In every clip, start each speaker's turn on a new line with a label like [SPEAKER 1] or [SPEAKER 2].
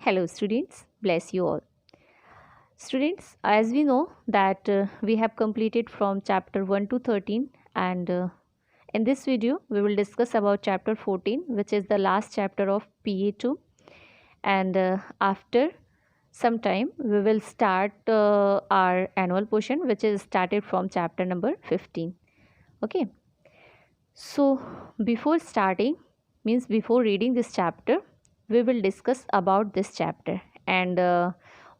[SPEAKER 1] Hello students, bless you all. Students, as we know that we have completed from chapter 1 to 13 and in this video we will discuss about chapter 14 which is the last chapter of PA2 and after some time we will start our annual portion which is started from chapter number 15. Okay. So before starting means before reading this chapter we will discuss about this chapter and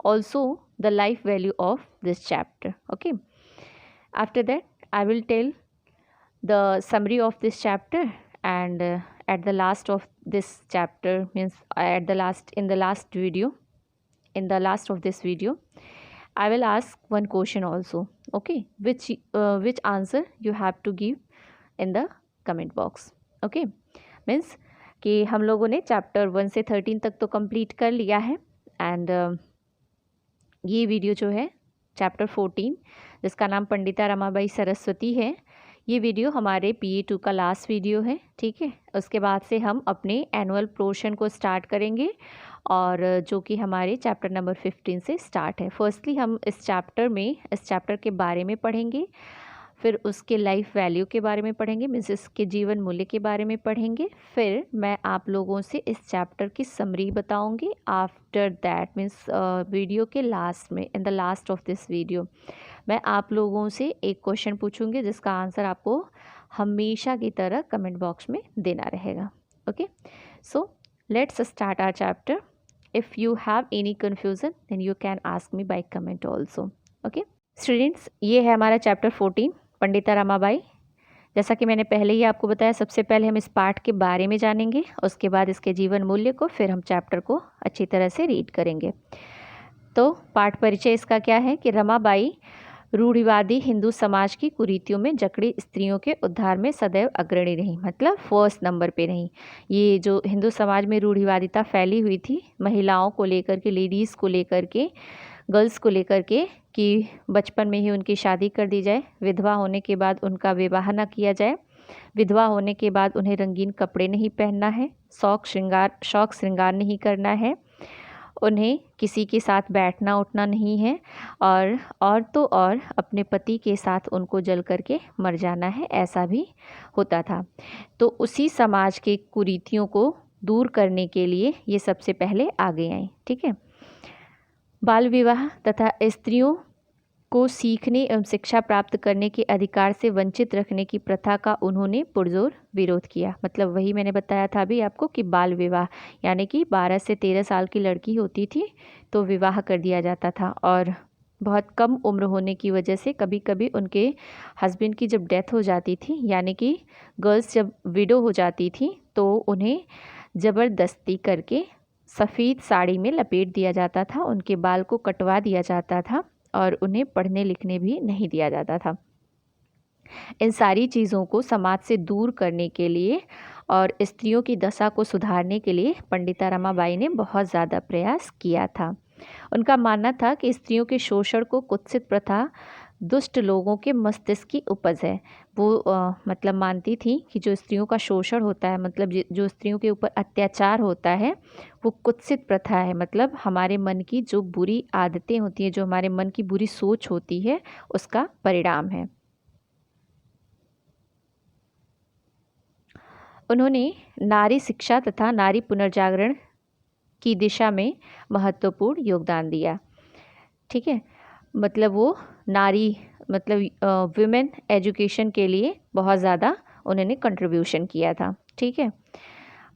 [SPEAKER 1] also the life value of this chapter. Okay, after that I will tell the summary of this chapter and at the last of this chapter means at the last in the last video in the last of this video I will ask one question also. Okay, which answer you have to give in the comment box. Okay, means कि हम लोगों ने chapter 1 से 13 तक तो complete कर लिया है एंड ये वीडियो जो है चैप्टर 14 जिसका नाम पंडिता रमाबाई सरस्वती है, ये वीडियो हमारे PA2 का लास्ट वीडियो है. ठीक है, उसके बाद से हम अपने एनुअल पोर्शन को स्टार्ट करेंगे और जो कि हमारे चैप्टर नंबर 15 से स्टार्ट है. फर्स्टली हम इस चैप्टर के बारे में पढ़ेंगे, फिर उसके लाइफ वैल्यू के बारे में पढ़ेंगे, मीन्स इसके जीवन मूल्य के बारे में पढ़ेंगे. फिर मैं आप लोगों से इस चैप्टर की समरी बताऊंगी. आफ्टर दैट मीन्स वीडियो के लास्ट में in the last of this video मैं आप लोगों से एक क्वेश्चन पूछूंगी जिसका आंसर आपको हमेशा की तरह कमेंट बॉक्स में देना रहेगा. Okay, so let's start our chapter. If you have any confusion then you can ask me by comment also. Okay students, ये है हमारा चैप्टर 14 पंडिता रमाबाई. जैसा कि मैंने पहले ही आपको बताया, सबसे पहले हम इस पाठ के बारे में जानेंगे, उसके बाद इसके जीवन मूल्य को, फिर हम चैप्टर को अच्छी तरह से रीड करेंगे. तो पाठ परिचय इसका क्या है कि रमाबाई रूढ़िवादी हिंदू समाज की कुरीतियों में जकड़ी स्त्रियों के उद्धार में सदैव अग्रणी रही, मतलब फर्स्ट नंबर पे रही. ये जो हिंदू समाज में रूढ़िवादिता फैली हुई थी महिलाओं को लेकर के, लेडीज़ को लेकर के, गर्ल्स को लेकर के कि बचपन में ही उनकी शादी कर दी जाए, विधवा होने के बाद उनका विवाह न किया जाए, विधवा होने के बाद उन्हें रंगीन कपड़े नहीं पहनना है, शौक श्रृंगार नहीं करना है, उन्हें किसी के साथ बैठना उठना नहीं है और तो और अपने पति के साथ उनको जल करके मर जाना है, ऐसा भी होता था. तो उसी समाज के कुरीतियों को दूर करने के लिए ये सबसे पहले आगे आई. ठीक है, बाल विवाह तथा स्त्रियों को सीखने एवं शिक्षा प्राप्त करने के अधिकार से वंचित रखने की प्रथा का उन्होंने पुरजोर विरोध किया. मतलब वही मैंने बताया था अभी आपको कि बाल विवाह यानी कि 12 से 13 साल की लड़की होती थी तो विवाह कर दिया जाता था और बहुत कम उम्र होने की वजह से कभी कभी उनके हस्बैंड की जब डेथ हो जाती थी यानी कि गर्ल्स जब विडो हो जाती थी तो उन्हें ज़बरदस्ती करके सफ़ेद साड़ी में लपेट दिया जाता था, उनके बाल को कटवा दिया जाता था और उन्हें पढ़ने लिखने भी नहीं दिया जाता था. इन सारी चीज़ों को समाज से दूर करने के लिए और स्त्रियों की दशा को सुधारने के लिए पंडिता रमाबाई ने बहुत ज़्यादा प्रयास किया था. उनका मानना था कि स्त्रियों के शोषण को कुत्सित प्रथा दुष्ट लोगों के मस्तिष्क की उपज है. वो मतलब मानती थी कि जो स्त्रियों का शोषण होता है, मतलब जो स्त्रियों के ऊपर अत्याचार होता है वो कुत्सित प्रथा है, मतलब हमारे मन की जो बुरी आदतें होती हैं, जो हमारे मन की बुरी सोच होती है उसका परिणाम है. उन्होंने नारी शिक्षा तथा नारी पुनर्जागरण की दिशा में महत्वपूर्ण योगदान दिया. ठीक है, मतलब वो नारी मतलब वुमेन एजुकेशन के लिए बहुत ज़्यादा उन्होंने कंट्रीब्यूशन किया था. ठीक है,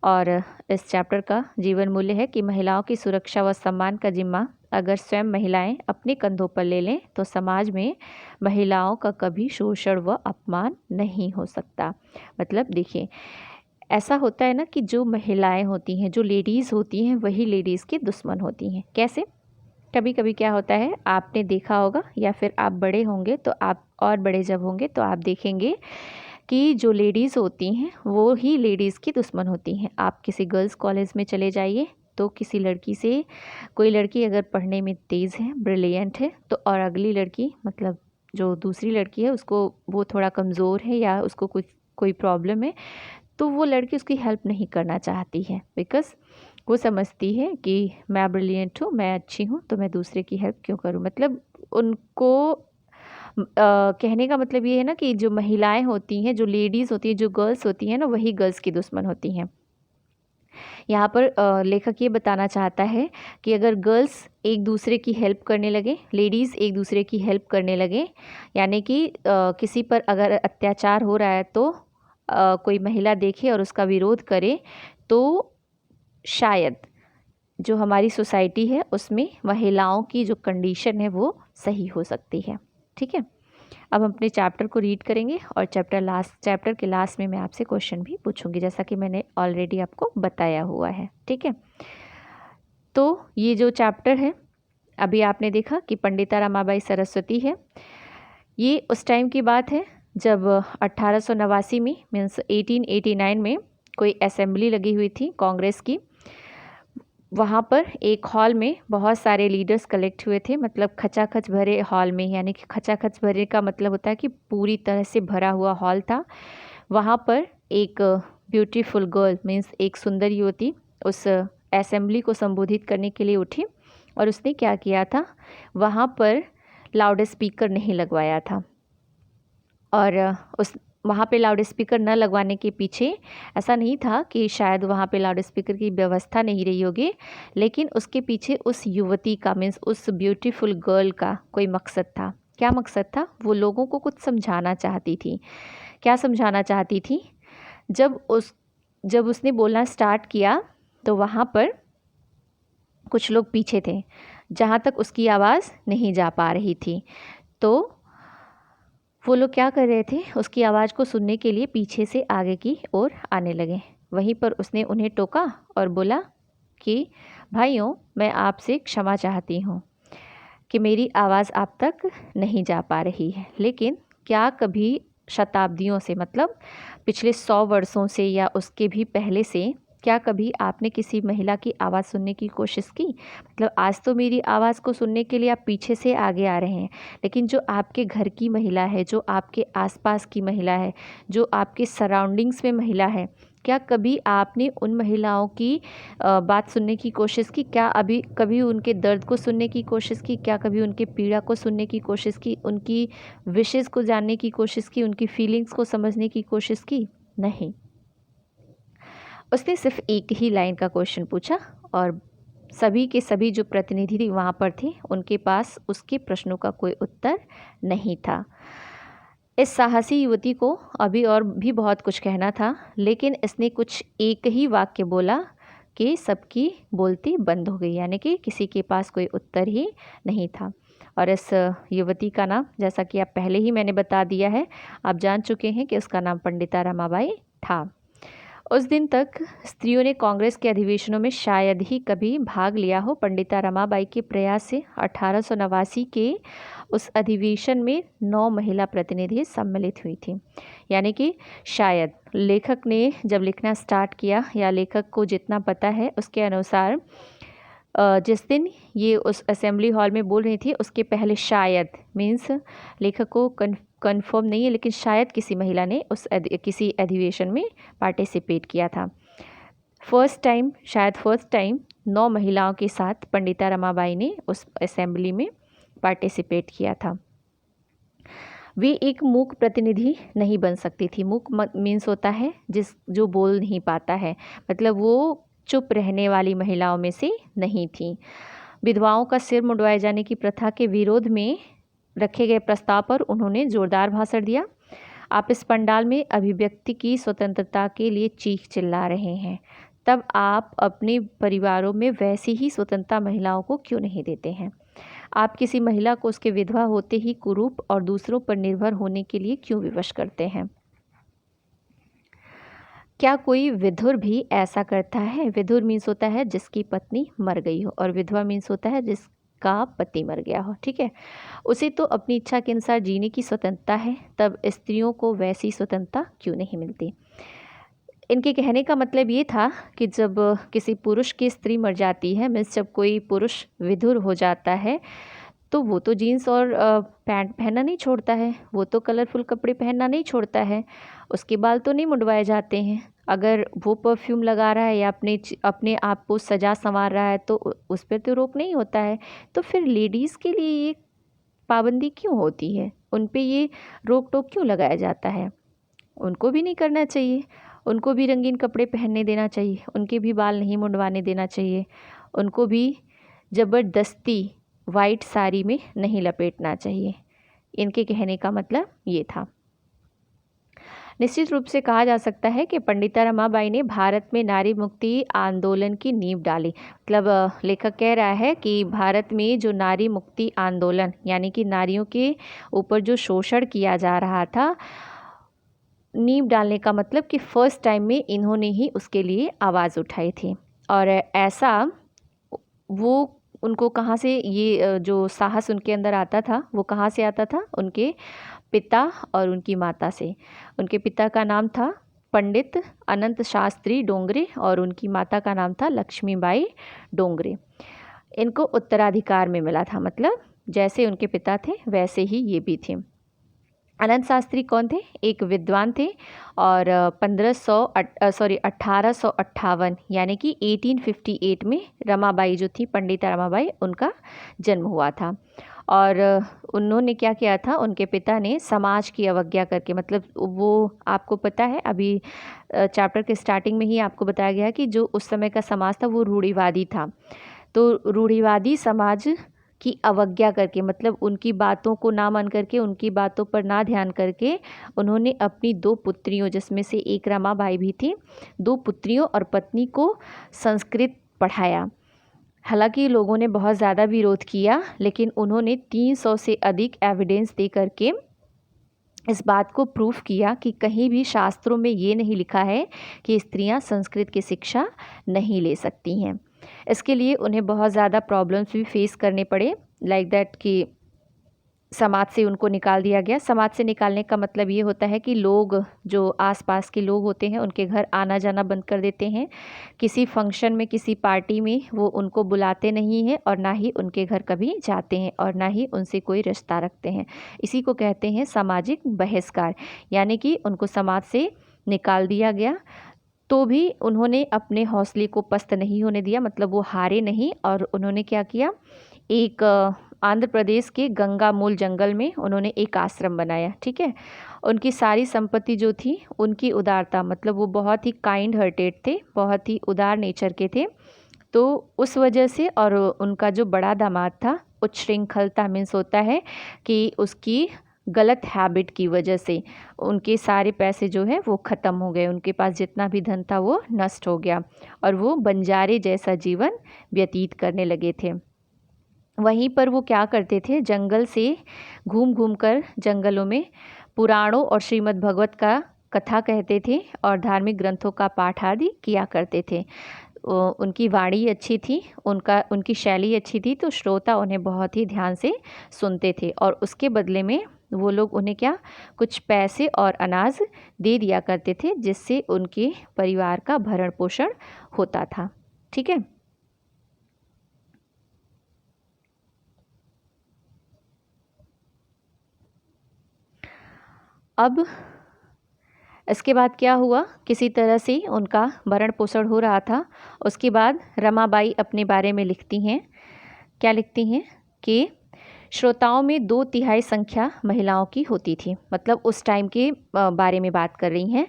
[SPEAKER 1] और इस चैप्टर का जीवन मूल्य है कि महिलाओं की सुरक्षा व सम्मान का जिम्मा अगर स्वयं महिलाएं अपने कंधों पर ले लें तो समाज में महिलाओं का कभी शोषण व अपमान नहीं हो सकता. मतलब देखिए, ऐसा होता है ना कि जो महिलाएं होती हैं, जो लेडीज़ होती हैं, वही लेडीज़ की दुश्मन होती हैं. कैसे? कभी कभी क्या होता है, आपने देखा होगा या फिर आप बड़े होंगे तो आप, और बड़े जब होंगे तो आप देखेंगे कि जो लेडीज़ होती हैं वो ही लेडीज़ की दुश्मन होती हैं. आप किसी गर्ल्स कॉलेज में चले जाइए तो किसी लड़की से, कोई लड़की अगर पढ़ने में तेज़ है, ब्रिलियंट है, तो और अगली लड़की मतलब जो दूसरी लड़की है उसको वो थोड़ा कमज़ोर है या उसको कुछ कोई प्रॉब्लम है तो वो लड़की उसकी हेल्प नहीं करना चाहती है, बिकॉज़ वो समझती है कि मैं ब्रिलियंट हूँ, मैं अच्छी हूँ, तो मैं दूसरे की हेल्प क्यों करूँ। मतलब उनको कहने का मतलब ये है ना कि जो महिलाएं होती हैं, जो लेडीज़ होती हैं, जो गर्ल्स होती हैं ना, वही गर्ल्स की दुश्मन होती हैं। यहाँ पर लेखक ये बताना चाहता है कि अगर गर्ल्स एक दूसरे की हेल्प करने लगे, लेडीज़ एक दूसरे की हेल्प करने लगे, यानी कि किसी पर अगर अत्याचार हो रहा है तो कोई महिला देखे और उसका विरोध करे, तो शायद जो हमारी सोसाइटी है उसमें महिलाओं की जो कंडीशन है वो सही हो सकती है। ठीक है, अब हम अपने चैप्टर को रीड करेंगे और चैप्टर के लास्ट में मैं आपसे क्वेश्चन भी पूछूंगी, जैसा कि मैंने ऑलरेडी आपको बताया हुआ है। ठीक है, तो ये जो चैप्टर है अभी आपने देखा कि पंडिता रमाबाई सरस्वती है। ये उस टाइम की बात है जब 1889 में मीन्स 1889 में कोई असेंबली लगी हुई थी कांग्रेस की। वहाँ पर एक हॉल में बहुत सारे लीडर्स कलेक्ट हुए थे, मतलब खचाखच भरे हॉल में, यानी कि खचाखच भरे का मतलब होता है कि पूरी तरह से भरा हुआ हॉल था। वहाँ पर एक ब्यूटीफुल गर्ल मीन्स एक सुंदर युवती उस असेंबली को संबोधित करने के लिए उठी, और उसने क्या किया था, वहाँ पर लाउड स्पीकर नहीं लगवाया था। और उस वहाँ पे लाउड स्पीकर न लगवाने के पीछे ऐसा नहीं था कि शायद वहाँ पे लाउड स्पीकर की व्यवस्था नहीं रही होगी, लेकिन उसके पीछे उस युवती का मीन्स उस ब्यूटीफुल गर्ल का कोई मकसद था। क्या मकसद था? वो लोगों को कुछ समझाना चाहती थी। क्या समझाना चाहती थी? जब उसने बोलना स्टार्ट किया तो वहाँ पर कुछ लोग पीछे थे जहाँ तक उसकी आवाज़ नहीं जा पा रही थी, तो वो लोग क्या कर रहे थे, उसकी आवाज़ को सुनने के लिए पीछे से आगे की ओर आने लगे। वहीं पर उसने उन्हें टोका और बोला कि भाइयों, मैं आपसे क्षमा चाहती हूँ कि मेरी आवाज़ आप तक नहीं जा पा रही है, लेकिन क्या कभी शताब्दियों से, मतलब पिछले 100 वर्षों से या उसके भी पहले से, क्या कभी आपने किसी महिला की आवाज़ सुनने की कोशिश की? मतलब आज तो मेरी आवाज़ को सुनने के लिए आप पीछे से आगे आ रहे हैं, लेकिन जो आपके घर की महिला है, जो आपके आसपास की महिला है, जो आपके सराउंडिंग्स में महिला है, क्या कभी आपने उन महिलाओं की बात सुनने की कोशिश की? क्या अभी कभी उनके दर्द को सुनने की कोशिश की? क्या कभी उनके पीड़ा को सुनने की कोशिश की? उनकी विशेज़ को जानने की कोशिश की? उनकी फीलिंग्स को समझने की कोशिश की? नहीं। उसने सिर्फ एक ही लाइन का क्वेश्चन पूछा और सभी के सभी जो प्रतिनिधि वहाँ पर थे उनके पास उसके प्रश्नों का कोई उत्तर नहीं था। इस साहसी युवती को अभी और भी बहुत कुछ कहना था, लेकिन इसने कुछ एक ही वाक्य बोला कि सबकी बोलती बंद हो गई, यानी कि किसी के पास कोई उत्तर ही नहीं था। और इस युवती का नाम, जैसा कि आप पहले ही मैंने बता दिया है, आप जान चुके हैं कि उसका नाम पंडिता रमाबाई था। उस दिन तक स्त्रियों ने कांग्रेस के अधिवेशनों में शायद ही कभी भाग लिया हो। पंडिता रमाबाई के प्रयास से 1889 के उस अधिवेशन में 9 महिला प्रतिनिधि सम्मिलित हुई थी, यानी कि शायद लेखक ने जब लिखना स्टार्ट किया, या लेखक को जितना पता है उसके अनुसार, जिस दिन ये उस असेंबली हॉल में बोल रही थी उसके पहले शायद मीन्स लेखक को कन्फर्म नहीं है, लेकिन शायद किसी महिला ने किसी अधिवेशन में पार्टिसिपेट किया था। फर्स्ट टाइम 9 महिलाओं के साथ पंडिता रमाबाई ने उस असेंबली में पार्टिसिपेट किया था। वे एक मूक प्रतिनिधि नहीं बन सकती थी। मूक मीन्स होता है जो बोल नहीं पाता है, मतलब वो चुप रहने वाली महिलाओं में से नहीं थी। विधवाओं का सिर मुंडवाए जाने की प्रथा के विरोध में रखे गए प्रस्ताव पर उन्होंने जोरदार भाषण दिया। आप इस पंडाल में अभिव्यक्ति की स्वतंत्रता के लिए चीख चिल्ला रहे हैं, तब आप अपने परिवारों में वैसी ही स्वतंत्रता महिलाओं को क्यों नहीं देते हैं? आप किसी महिला को उसके विधवा होते ही कुरूप और दूसरों पर निर्भर होने के लिए क्यों विवश करते हैं? क्या कोई विधुर भी ऐसा करता है? विधुर मीन्स होता है जिसकी पत्नी मर गई हो, और विधवा मीन्स होता है जिसका पति मर गया हो। ठीक है, उसे तो अपनी इच्छा के अनुसार जीने की स्वतंत्रता है, तब स्त्रियों को वैसी स्वतंत्रता क्यों नहीं मिलती? इनके कहने का मतलब ये था कि जब किसी पुरुष की स्त्री मर जाती है, मीन्स जब कोई पुरुष विधुर हो जाता है, तो वो तो जीन्स और पैंट पहनना नहीं छोड़ता है, वो तो कलरफुल कपड़े पहनना नहीं छोड़ता है, उसके बाल तो नहीं मुंडवाए जाते हैं। अगर वो परफ्यूम लगा रहा है या अपने आप को सजा संवार रहा है तो उस पर तो रोक नहीं होता है। तो फिर लेडीज़ के लिए ये पाबंदी क्यों होती है, उन पे ये रोक टोक क्यों लगाया जाता है? उनको भी नहीं करना चाहिए, उनको भी रंगीन कपड़े पहनने देना चाहिए, उनके भी बाल नहीं मुंडवाने देना चाहिए, उनको भी ज़बरदस्ती वाइट साड़ी में नहीं लपेटना चाहिए। इनके कहने का मतलब ये था। निश्चित रूप से कहा जा सकता है कि पंडिता रमाबाई ने भारत में नारी मुक्ति आंदोलन की नींव डाली। मतलब लेखक कह रहा है कि भारत में जो नारी मुक्ति आंदोलन यानी कि नारियों के ऊपर जो शोषण किया जा रहा था, नींव डालने का मतलब कि फर्स्ट टाइम में इन्होंने ही उसके लिए आवाज़ उठाई थी। और ऐसा वो उनको कहाँ से ये जो साहस उनके अंदर आता था वो कहाँ से आता था? उनके पिता और उनकी माता से। उनके पिता का नाम था पंडित अनंत शास्त्री डोंगरे और उनकी माता का नाम था लक्ष्मीबाई डोंगरे। इनको उत्तराधिकार में मिला था, मतलब जैसे उनके पिता थे वैसे ही ये भी थे। अनंत शास्त्री कौन थे? एक विद्वान थे और 1858 यानी कि 1858 में रमाबाई जो थी, पंडिता रमाबाई, उनका जन्म हुआ था। और उन्होंने क्या किया था, उनके पिता ने समाज की अवज्ञा करके, मतलब वो आपको पता है अभी चैप्टर के स्टार्टिंग में ही आपको बताया गया कि जो उस समय का समाज था वो रूढ़िवादी था। तो रूढ़िवादी समाज की अवज्ञा करके, मतलब उनकी बातों को ना मान करके, उनकी बातों पर ना ध्यान करके, उन्होंने अपनी 2 पुत्रियों, जिसमें से एक रमाबाई भी थी, 2 पुत्रियों और पत्नी को संस्कृत पढ़ाया। हालांकि लोगों ने बहुत ज़्यादा विरोध किया, लेकिन उन्होंने 300 से अधिक एविडेंस दे करके इस बात को प्रूफ किया कि कहीं भी शास्त्रों में ये नहीं लिखा है कि स्त्रियां संस्कृत की शिक्षा नहीं ले सकती हैं। इसके लिए उन्हें बहुत ज़्यादा प्रॉब्लम्स भी फेस करने पड़े, लाइक दैट कि समाज से उनको निकाल दिया गया। समाज से निकालने का मतलब ये होता है कि लोग, जो आसपास के लोग होते हैं, उनके घर आना जाना बंद कर देते हैं। किसी फंक्शन में, किसी पार्टी में वो उनको बुलाते नहीं हैं और ना ही उनके घर कभी जाते हैं और ना ही उनसे कोई रिश्ता रखते हैं। इसी को कहते हैं सामाजिक बहिष्कार, यानी कि उनको समाज से निकाल दिया गया। तो भी उन्होंने अपने हौसले को पस्त नहीं होने दिया, मतलब वो हारे नहीं और उन्होंने क्या किया, एक आंध्र प्रदेश के गंगा मूल जंगल में उन्होंने एक आश्रम बनाया। ठीक है, उनकी सारी संपत्ति जो थी, उनकी उदारता, मतलब वो बहुत ही काइंड हार्टेड थे, बहुत ही उदार नेचर के थे। तो उस वजह से, और उनका जो बड़ा दामाद था, उच्छृंखलता मीन्स होता है कि उसकी गलत हैबिट की वजह से उनके सारे पैसे जो है वो ख़त्म हो गए, उनके पास जितना भी धन था वो नष्ट हो गया और वो बंजारे जैसा जीवन व्यतीत करने लगे थे। वहीं पर वो क्या करते थे, जंगल से घूम घूम कर जंगलों में पुराणों और श्रीमद् भगवत का कथा कहते थे और धार्मिक ग्रंथों का पाठ आदि किया करते थे। उनकी वाणी अच्छी थी, उनकी शैली अच्छी थी, तो श्रोता उन्हें बहुत ही ध्यान से सुनते थे और उसके बदले में वो लोग उन्हें क्या, कुछ पैसे और अनाज दे दिया करते थे, जिससे उनके परिवार का भरण पोषण होता था। ठीक है, अब इसके बाद क्या हुआ, किसी तरह से उनका भरण पोषण हो रहा था। उसके बाद रमाबाई अपने बारे में लिखती हैं, क्या लिखती हैं कि श्रोताओं में 2/3 संख्या महिलाओं की होती थी। मतलब उस टाइम के बारे में बात कर रही हैं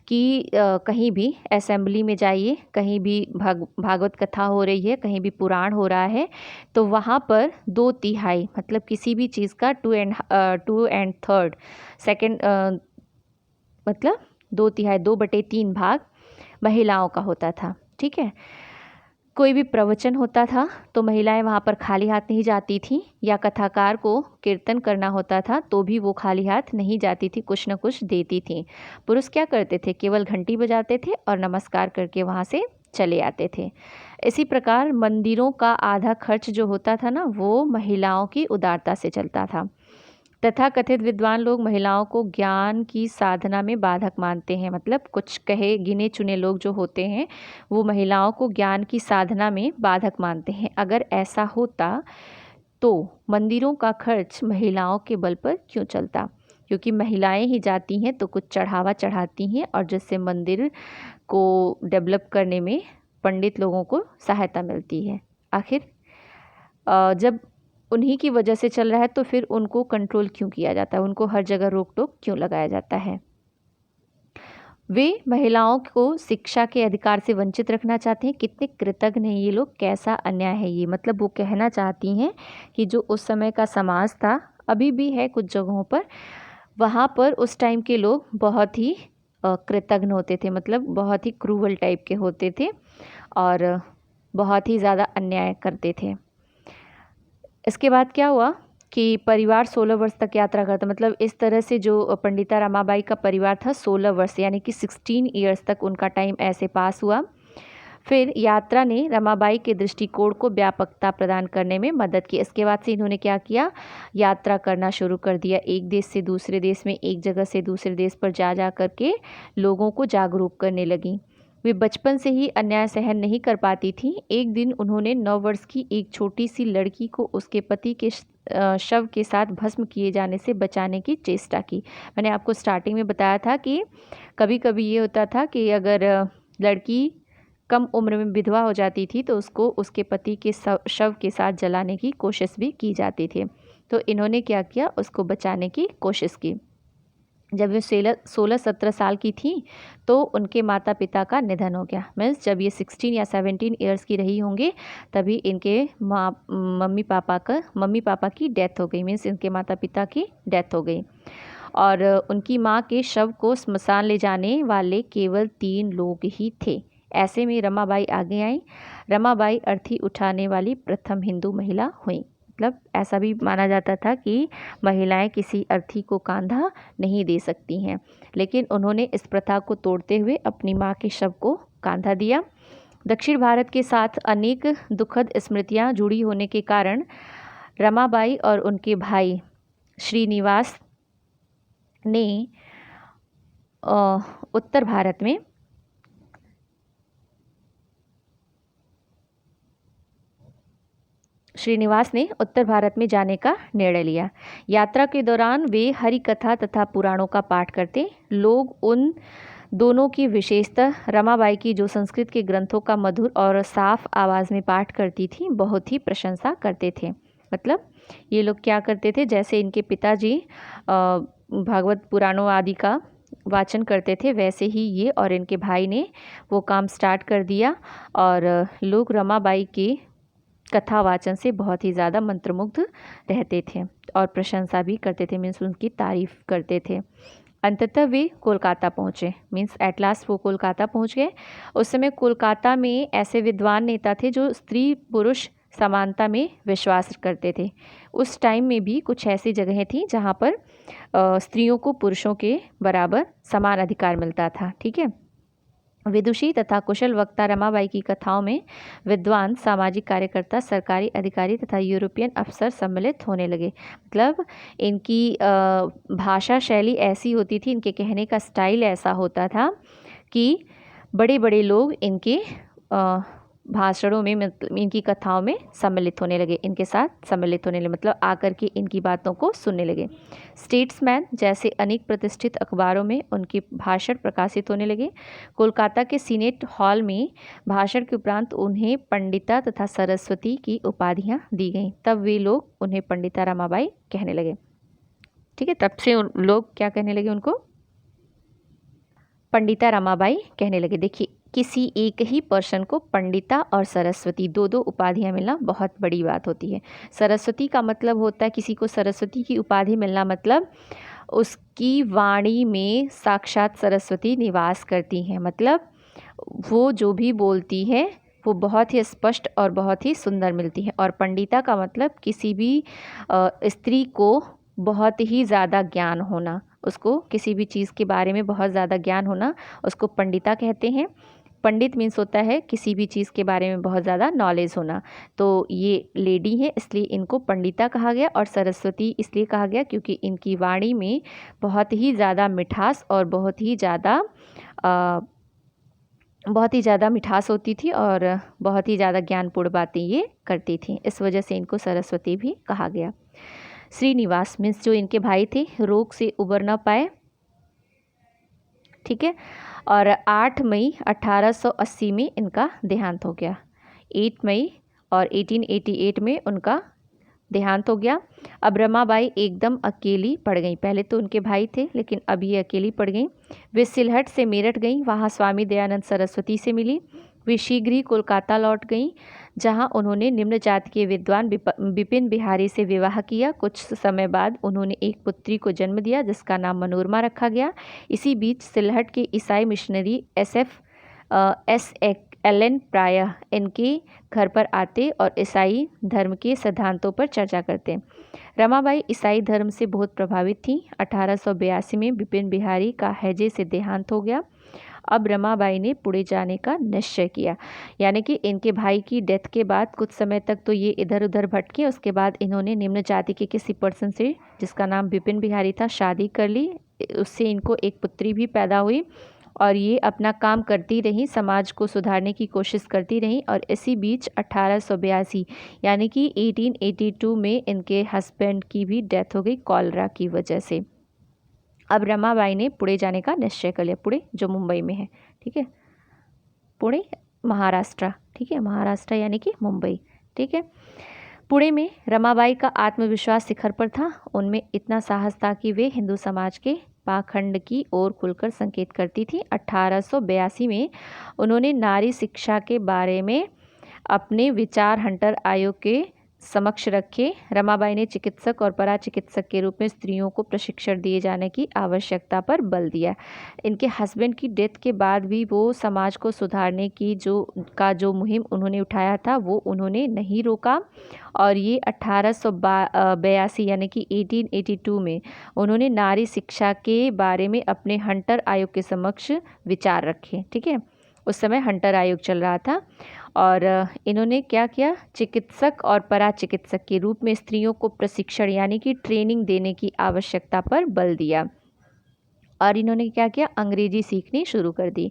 [SPEAKER 1] कि कहीं भी असेंबली में जाइए, कहीं भी भागवत कथा हो रही है, कहीं भी पुराण हो रहा है, तो वहाँ पर 2/3, मतलब किसी भी चीज़ का 2/3 सेकेंड, मतलब 2/3, 2/3 भाग महिलाओं का होता था। ठीक है, कोई भी प्रवचन होता था तो महिलाएं वहाँ पर खाली हाथ नहीं जाती थी, या कथाकार को कीर्तन करना होता था तो भी वो खाली हाथ नहीं जाती थी, कुछ न कुछ देती थी। पुरुष क्या करते थे, केवल घंटी बजाते थे और नमस्कार करके वहाँ से चले आते थे। इसी प्रकार मंदिरों का आधा खर्च जो होता था ना, वो महिलाओं की उदारता से चलता था। तथा कथित विद्वान लोग महिलाओं को ज्ञान की साधना में बाधक मानते हैं। मतलब कुछ कहे गिने चुने लोग जो होते हैं वो महिलाओं को ज्ञान की साधना में बाधक मानते हैं। अगर ऐसा होता तो मंदिरों का खर्च महिलाओं के बल पर क्यों चलता। क्योंकि महिलाएं ही जाती हैं तो कुछ चढ़ावा चढ़ाती हैं और जिससे मंदिर को डेवलप करने में पंडित लोगों को सहायता मिलती है। आखिर जब उन्हीं की वजह से चल रहा है तो फिर उनको कंट्रोल क्यों किया जाता है, उनको हर जगह रोक टोक क्यों लगाया जाता है। वे महिलाओं को शिक्षा के अधिकार से वंचित रखना चाहते हैं। कितने कृतज्ञ हैं ये लोग, कैसा अन्याय है ये। मतलब वो कहना चाहती हैं कि जो उस समय का समाज था, अभी भी है कुछ जगहों पर, वहाँ पर उस टाइम के लोग बहुत ही कृतज्ञ होते थे, मतलब बहुत ही क्रूवल टाइप के होते थे और बहुत ही ज़्यादा अन्याय करते थे। इसके बाद क्या हुआ कि परिवार 16 वर्ष तक यात्रा करता, मतलब इस तरह से जो पंडिता रमाबाई का परिवार था 16 वर्ष यानी कि 16 ईयर्स तक उनका टाइम ऐसे पास हुआ। फिर यात्रा ने रमाबाई के दृष्टिकोण को व्यापकता प्रदान करने में मदद की। इसके बाद से इन्होंने क्या किया, यात्रा करना शुरू कर दिया, एक देश से दूसरे देश में, एक जगह से दूसरे देश पर जा जा करके लोगों को जागरूक करने लगी। वे बचपन से ही अन्याय सहन नहीं कर पाती थी। एक दिन उन्होंने 9 वर्ष की एक छोटी सी लड़की को उसके पति के शव के साथ भस्म किए जाने से बचाने की चेष्टा की। मैंने आपको स्टार्टिंग में बताया था कि कभी कभी ये होता था कि अगर लड़की कम उम्र में विधवा हो जाती थी तो उसको उसके पति के शव के साथ जलाने की कोशिश भी की जाती थी। तो इन्होंने क्या किया, उसको बचाने की कोशिश की। जब वे 16-17 साल की थी तो उनके माता पिता का निधन हो गया। मीन्स जब ये 16 या 17 ईयर्स की रही होंगे तभी इनके मम्मी पापा की डेथ हो गई। मीन्स इनके माता पिता की डेथ हो गई और उनकी माँ के शव को स्मशान ले जाने वाले केवल 3 लोग ही थे। ऐसे में रमाबाई आगे आई। रमाबाई अर्थी उठाने वाली प्रथम हिंदू महिला हुई। मतलब ऐसा भी माना जाता था कि महिलाएं किसी अर्थी को कांधा नहीं दे सकती हैं, लेकिन उन्होंने इस प्रथा को तोड़ते हुए अपनी माँ के शव को कांधा दिया। दक्षिण भारत के साथ अनेक दुखद स्मृतियां जुड़ी होने के कारण रमाबाई और उनके भाई श्रीनिवास ने उत्तर भारत में जाने का निर्णय लिया। यात्रा के दौरान वे हरि कथा तथा पुराणों का पाठ करते। लोग उन दोनों की विशेषता रमाबाई की जो संस्कृत के ग्रंथों का मधुर और साफ आवाज़ में पाठ करती थी बहुत ही प्रशंसा करते थे। मतलब ये लोग क्या करते थे, जैसे इनके पिताजी भागवत पुराणों आदि का वाचन करते थे, वैसे ही ये और इनके भाई ने वो काम स्टार्ट कर दिया और लोग रमाबाई के कथा वाचन से बहुत ही ज़्यादा मंत्रमुग्ध रहते थे और प्रशंसा भी करते थे, मीन्स उनकी तारीफ करते थे। अंततः वे कोलकाता पहुँचे। मीन्स एट लास्ट वो कोलकाता पहुँच गए। उस समय कोलकाता में ऐसे विद्वान नेता थे जो स्त्री पुरुष समानता में विश्वास करते थे। उस टाइम में भी कुछ ऐसी जगहें थी जहाँ पर स्त्रियों को पुरुषों के बराबर समान अधिकार मिलता था। ठीक है। विदुषी तथा कुशल वक्ता रमाबाई की कथाओं में विद्वान, सामाजिक कार्यकर्ता, सरकारी अधिकारी तथा यूरोपियन अफसर सम्मिलित होने लगे। मतलब इनकी भाषा शैली ऐसी होती थी, इनके कहने का स्टाइल ऐसा होता था कि बड़े बड़े लोग इनके भाषणों में, मतलब इनकी कथाओं में सम्मिलित होने लगे, इनके साथ सम्मिलित होने लगे, मतलब आकर के इनकी बातों को सुनने लगे। स्टेट्समैन जैसे अनेक प्रतिष्ठित अखबारों में उनके भाषण प्रकाशित होने लगे। कोलकाता के सीनेट हॉल में भाषण के उपरांत उन्हें पंडिता तथा सरस्वती की उपाधियां दी गईं। तब वे लोग उन्हें पंडिता रमाबाई कहने लगे। ठीक है, तब से लोग क्या कहने लगे, उनको पंडिता रमाबाई कहने लगे। देखिए, किसी एक ही पर्सन को पंडिता और सरस्वती दो दो उपाधियां मिलना बहुत बड़ी बात होती है। सरस्वती का मतलब होता है, किसी को सरस्वती की उपाधि मिलना मतलब उसकी वाणी में साक्षात सरस्वती निवास करती हैं। मतलब वो जो भी बोलती है वो बहुत ही स्पष्ट और बहुत ही सुंदर मिलती है। और पंडिता का मतलब किसी भी स्त्री को बहुत ही ज़्यादा ज्ञान होना, उसको किसी भी चीज़ के बारे में बहुत ज़्यादा ज्ञान होना, उसको पंडिता कहते हैं। पंडित मीन्स होता है किसी भी चीज़ के बारे में बहुत ज़्यादा नॉलेज होना। तो ये लेडी है इसलिए इनको पंडिता कहा गया, और सरस्वती इसलिए कहा गया क्योंकि इनकी वाणी में बहुत ही ज़्यादा मिठास और बहुत ही ज़्यादा मिठास होती थी और बहुत ही ज़्यादा ज्ञानपूर्ण बातें ये करती थी। इस वजह से इनको सरस्वती भी कहा गया। श्रीनिवास मीन्स जो इनके भाई थे रोग से उबर ना पाए, ठीक है। और 8 मई 1880 में इनका देहांत हो गया। 8 मई और 1888 में उनका देहांत हो गया। अब रमाबाई एकदम अकेली पड़ गई। पहले तो उनके भाई थे लेकिन अब ये अकेली पड़ गई। वे सिलहट से मेरठ गई, वहाँ स्वामी दयानंद सरस्वती से मिली। वे शीघ्र ही कोलकाता लौट गईं, जहां उन्होंने निम्न जाति के विद्वान विपिन बिहारी से विवाह किया। कुछ समय बाद उन्होंने एक पुत्री को जन्म दिया जिसका नाम मनोरमा रखा गया। इसी बीच सिलहट के ईसाई मिशनरी एलन प्रायः इनके घर पर आते और ईसाई धर्म के सिद्धांतों पर चर्चा करते। रमाबाई ईसाई धर्म से बहुत प्रभावित थीं। 1882 में विपिन बिहारी का हैजे से देहांत हो गया। अब रमाबाई ने पुणे जाने का निश्चय किया, यानी कि इनके भाई की डेथ के बाद कुछ समय तक तो ये इधर उधर भटके। उसके बाद इन्होंने निम्न जाति के किसी पर्सन से, जिसका नाम विपिन बिहारी था, शादी कर ली। उससे इनको एक पुत्री भी पैदा हुई और ये अपना काम करती रहीं, समाज को सुधारने की कोशिश करती रहीं। और इसी बीच 1882 यानी कि 1882 में इनके हस्बैंड की भी डेथ हो गई कॉलरा की वजह से। अब रमाबाई ने पुणे जाने का निश्चय कर लिया। पुणे जो मुंबई में है, ठीक है, पुणे महाराष्ट्र, ठीक है, महाराष्ट्र यानी कि मुंबई, ठीक है। पुणे में रमाबाई का आत्मविश्वास शिखर पर था। उनमें इतना साहस था कि वे हिंदू समाज के पाखंड की ओर खुलकर संकेत करती थी। 1882 में उन्होंने नारी शिक्षा के बारे में अपने विचार हंटर आयोग के समक्ष रखे। रमाबाई ने चिकित्सक और पराचिकित्सक के रूप में स्त्रियों को प्रशिक्षण दिए जाने की आवश्यकता पर बल दिया। इनके हस्बैंड की डेथ के बाद भी वो समाज को सुधारने की जो मुहिम उन्होंने उठाया था वो उन्होंने नहीं रोका। और ये 1882 यानी कि 1882 में उन्होंने नारी शिक्षा के बारे में अपने हंटर आयोग के समक्ष विचार रखे, ठीक है। उस समय हंटर आयोग चल रहा था और इन्होंने क्या किया, चिकित्सक और पराचिकित्सक के रूप में स्त्रियों को प्रशिक्षण यानी कि ट्रेनिंग देने की आवश्यकता पर बल दिया। और इन्होंने क्या किया, अंग्रेजी सीखनी शुरू कर दी।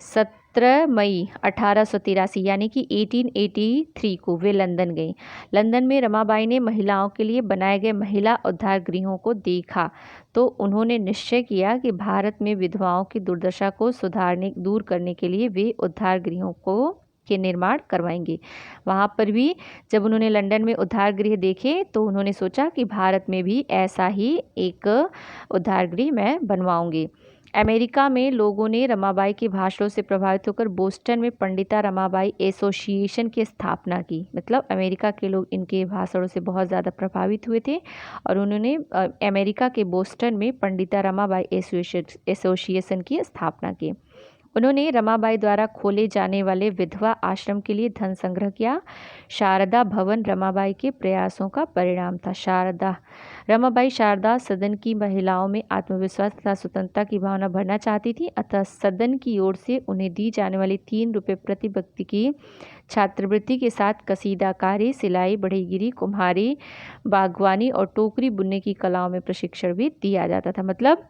[SPEAKER 1] 17 मई 1883 यानी कि 1883 को वे लंदन गई। लंदन में रमाबाई ने महिलाओं के लिए बनाए गए महिला उद्धार गृहों को देखा तो उन्होंने निश्चय किया कि भारत में विधवाओं की दुर्दशा को दूर करने के लिए वे उद्धार गृहों के निर्माण करवाएंगे। वहाँ पर भी जब उन्होंने लंदन में उद्धार गृह देखे तो उन्होंने सोचा कि भारत में भी ऐसा ही एक उद्धार गृह मैं बनवाऊंगी। अमेरिका में लोगों ने रमाबाई के भाषणों से प्रभावित होकर बोस्टन में पंडिता रमाबाई एसोसिएशन की स्थापना की। मतलब अमेरिका के लोग इनके भाषणों से बहुत ज़्यादा प्रभावित हुए थे और उन्होंने अमेरिका के बोस्टन में पंडिता रमाबाई एसोसिएशन की स्थापना की। उन्होंने रमाबाई द्वारा खोले जाने वाले विधवा आश्रम के लिए धन संग्रह किया। शारदा भवन रमाबाई के प्रयासों का परिणाम था। रमाबाई शारदा सदन की महिलाओं में आत्मविश्वास तथा स्वतंत्रता की भावना भरना चाहती थी, अतः सदन की ओर से उन्हें दी जाने वाली 3 रुपये प्रति व्यक्ति की छात्रवृत्ति के साथ कसीदाकारी, सिलाई, बढ़ईगिरी, कुम्हारी, बागवानी और टोकरी बुनने की कलाओं में प्रशिक्षण भी दिया जाता था। मतलब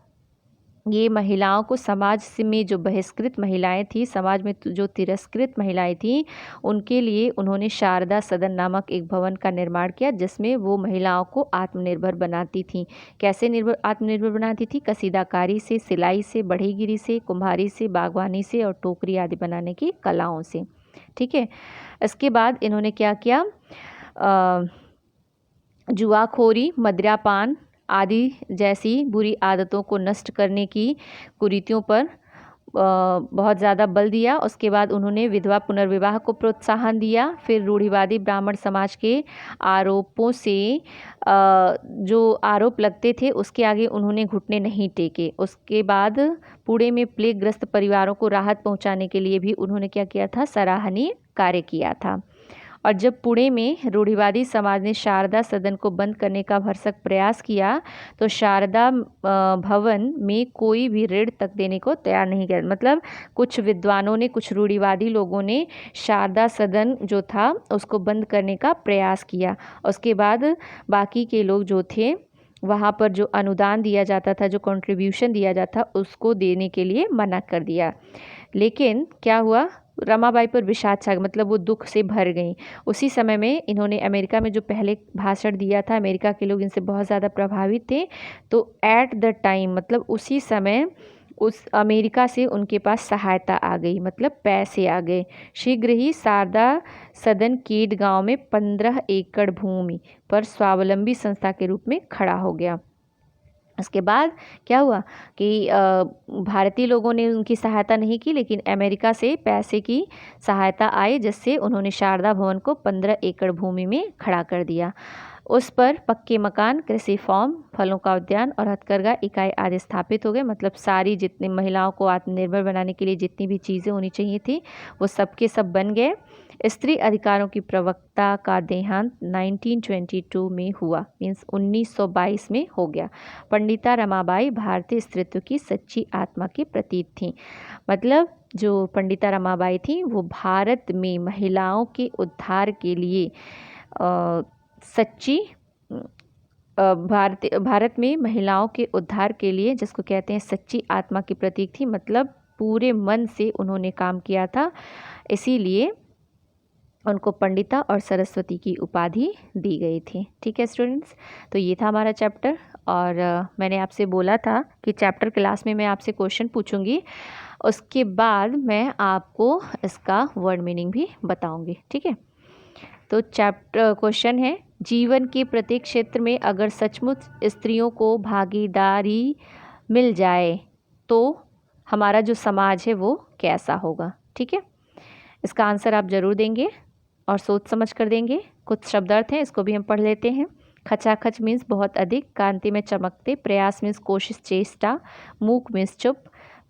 [SPEAKER 1] ये महिलाओं को समाज में जो बहिष्कृत महिलाएं थी, समाज में जो तिरस्कृत महिलाएं थीं, उनके लिए उन्होंने शारदा सदन नामक एक भवन का निर्माण किया जिसमें वो महिलाओं को आत्मनिर्भर बनाती थीं। कैसे आत्मनिर्भर बनाती थी? कसीदाकारी से, सिलाई से, बढ़ईगिरी से, कुम्हारी से, बागवानी से और टोकरी आदि बनाने की कलाओं से, ठीक है। इसके बाद इन्होंने क्या किया, जुआखोरी, मदिरापान आदि जैसी बुरी आदतों को नष्ट करने की कुरीतियों पर बहुत ज़्यादा बल दिया। उसके बाद उन्होंने विधवा पुनर्विवाह को प्रोत्साहन दिया। फिर रूढ़िवादी ब्राह्मण समाज के आरोपों से जो आरोप लगते थे उसके आगे उन्होंने घुटने नहीं टेके। उसके बाद पुणे में प्लेग ग्रस्त परिवारों को राहत पहुंचाने के लिए भी उन्होंने क्या किया था, सराहनीय कार्य किया था। और जब पुणे में रूढ़िवादी समाज ने शारदा सदन को बंद करने का भरसक प्रयास किया तो शारदा भवन में कोई भी ऋण तक देने को तैयार नहीं किया। मतलब कुछ विद्वानों ने, कुछ रूढ़िवादी लोगों ने शारदा सदन जो था उसको बंद करने का प्रयास किया। उसके बाद बाकी के लोग जो थे वहाँ पर जो अनुदान दिया जाता था, जो कंट्रीब्यूशन दिया जाता था, उसको देने के लिए मना कर दिया। लेकिन क्या हुआ, रमाबाई पर विषाद छा, मतलब वो दुख से भर गई। उसी समय में इन्होंने अमेरिका में जो पहले भाषण दिया था, अमेरिका के लोग इनसे बहुत ज़्यादा प्रभावित थे। तो एट द टाइम, मतलब उसी समय उस अमेरिका से उनके पास सहायता आ गई, मतलब पैसे आ गए। शीघ्र ही शारदा सदन केड गांव में 15 एकड़ भूमि पर स्वावलंबी संस्था के रूप में खड़ा हो गया। उसके बाद क्या हुआ कि भारतीय लोगों ने उनकी सहायता नहीं की, लेकिन अमेरिका से पैसे की सहायता आई, जिससे उन्होंने शारदा भवन को 15 एकड़ भूमि में खड़ा कर दिया। उस पर पक्के मकान, कृषि फार्म, फलों का उद्यान और हथकरघा इकाई आदि स्थापित हो गए। मतलब सारी जितनी महिलाओं को आत्मनिर्भर बनाने के लिए जितनी भी चीज़ें होनी चाहिए थी वो सब के सब बन गए। स्त्री अधिकारों की प्रवक्ता का देहांत 1922 में हुआ, मीन्स 1922 में हो गया। पंडिता रमाबाई भारतीय स्त्रीत्व की सच्ची आत्मा की प्रतीक थीं। मतलब जो पंडिता रमाबाई थी वो भारत में महिलाओं के उद्धार के लिए सच्ची भारत में महिलाओं के उद्धार के लिए, जिसको कहते हैं सच्ची आत्मा की प्रतीक थी। मतलब पूरे मन से उन्होंने काम किया था, इसीलिए उनको पंडिता और सरस्वती की उपाधि दी गई थी। ठीक है स्टूडेंट्स, तो ये था हमारा चैप्टर। और मैंने आपसे बोला था कि चैप्टर क्लास में मैं आपसे क्वेश्चन पूछूंगी, उसके बाद मैं आपको इसका वर्ड मीनिंग भी बताऊंगी। ठीक है, तो चैप्टर क्वेश्चन है, जीवन के प्रत्येक क्षेत्र में अगर सचमुच स्त्रियों को भागीदारी मिल जाए तो हमारा जो समाज है वो कैसा होगा। ठीक है, इसका आंसर आप ज़रूर देंगे और सोच समझ कर देंगे। कुछ शब्दार्थ हैं, इसको भी हम पढ़ लेते हैं। खचाखच मीन्स बहुत अधिक, कांति में चमकते, प्रयास मीन्स कोशिश चेष्टा, मूक मीन्स चुप,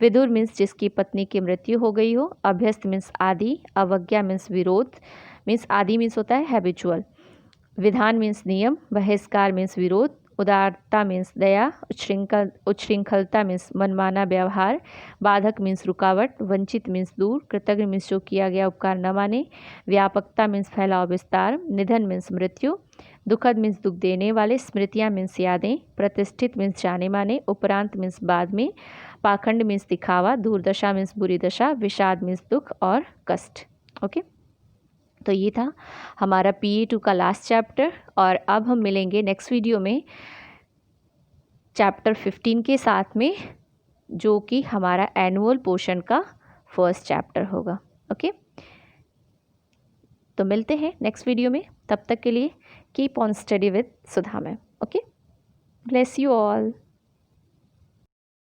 [SPEAKER 1] विदुर मीन्स जिसकी पत्नी की मृत्यु हो गई हो, अभ्यस्त मीन्स आदि, अवज्ञा मीन्स विरोध, मीन्स आदि मीन्स होता है हैबिचुअल, विधान मीन्स नियम, बहिष्कार मीन्स विरोध, उदारता मीन्स दया, उच्छृंखलता मीन्स मनमाना व्यवहार, बाधक मीन्स रुकावट, वंचित मीन्स दूर, कृतज्ञ मीन्स जो किया गया उपकार न माने, व्यापकता मीन्स फैलाव विस्तार, निधन मीन्स मृत्यु, दुखद मीन्स दुख देने वाले, स्मृतियाँ मीन्स यादें, प्रतिष्ठित मीन्स जाने माने, उपरांत मीन्स बाद में, पाखंड मीन्स दिखावा, दूरदशा मीन्स बुरी दशा, विषाद मीन्स दुख और कष्ट। ओके, तो ये था हमारा PA2 का लास्ट चैप्टर। और अब हम मिलेंगे नेक्स्ट वीडियो में चैप्टर 15 के साथ में, जो कि हमारा एनुअल पोर्शन का फर्स्ट चैप्टर होगा। ओके, तो मिलते हैं नेक्स्ट वीडियो में, तब तक के लिए keep on study with Sudha ma'am. Okay, bless you all.